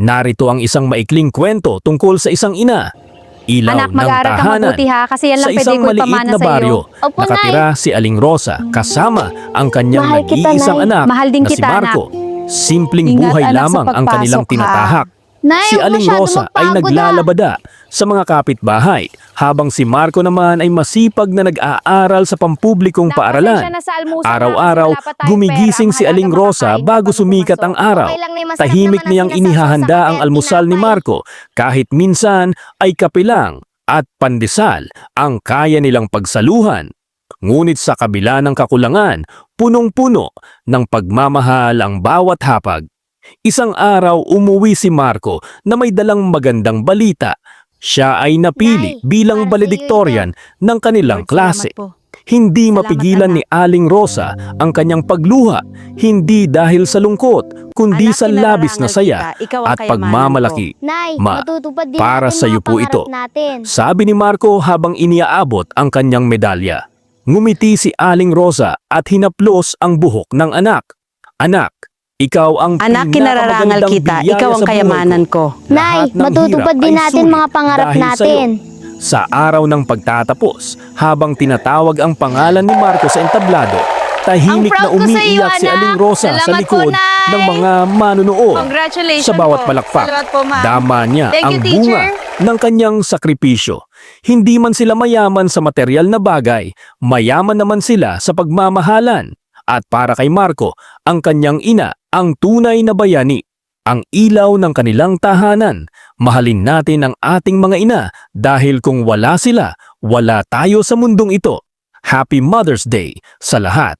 Narito ang isang maikling kwento tungkol sa isang ina. Ilaw Anak, ng mag-aaral ka tahanan. mabuti ha, kasi yan lang Sa pwede isang ko maliit ipamana na sa baryo, iyo. Opo, nakatira si Aling Rosa kasama ang kanyang Mahal kita, nag-iisang Nay. anak Mahal din na si kita, Marco. Simpleng Ingat, buhay anak, sa lamang ang kanilang pagpasok, ha? tinatahak. Nay, Si huwag Aling masyado Rosa ay magpagod, naglalabada sa mga kapitbahay, habang si Marco naman ay masipag na nag-aaral sa pampublikong paaralan. Araw-araw, gumigising si Aling Rosa bago sumikat ang araw. Okay lang, Nay, masarap Tahimik naman ang niyang sinasawsaw inihahanda sa ang kape at almusal ni tinapay. Marco, kahit minsan ay kape lang at pandesal ang kaya nilang pagsaluhan. Ngunit sa kabila ng kakulangan, punong-puno ng pagmamahal ang bawat hapag. Isang araw umuwi si Marco na may dalang magandang balita. Siya ay napili Nay, bilang para sa iyo valedictorian ng kanilang Lord, klase. salamat po. Hindi Salamat, mapigilan anak. ni Aling Rosa ang kanyang pagluha, hindi dahil sa lungkot, kundi Anak, sa labis na kinararangal saya kita. Ikaw ang at kayamanan pagmamalaki. Nay, Ma, matutupad din para natin sa iyo mga po pangarap ito. natin. Sabi ni Marco habang iniaabot ang kanyang medalya. Ngumiti si Aling Rosa at hinaplos ang buhok ng anak. Anak, ikaw ang Anak, kinararangal pinakamagandang kita. biyaya Ikaw ang sa buhay kayamanan ko. Nay, Lahat ng matutupad hirap din ay natin sulit mga pangarap dahil natin. Sa araw ng pagtatapos, habang tinatawag ang pangalan ni Marco sa entablado, tahimik na Ang proud ko sa iyo, umiiyak si anak. Aling Rosa sa Salamat po, likod Nay. ng mga manunood. Congratulations Sa bawat po. palakpak, Salamat po, ma'am. dama niya Thank ang you, bunga teacher. ng kanyang sakripisyo. Hindi man sila mayaman sa material na bagay, mayaman naman sila sa pagmamahalan. At para kay Marco, ang kanyang ina ang tunay na bayani, ang ilaw ng kanilang tahanan. Mahalin natin ang ating mga ina dahil kung wala sila, wala tayo sa mundong ito. Happy Mother's Day sa lahat.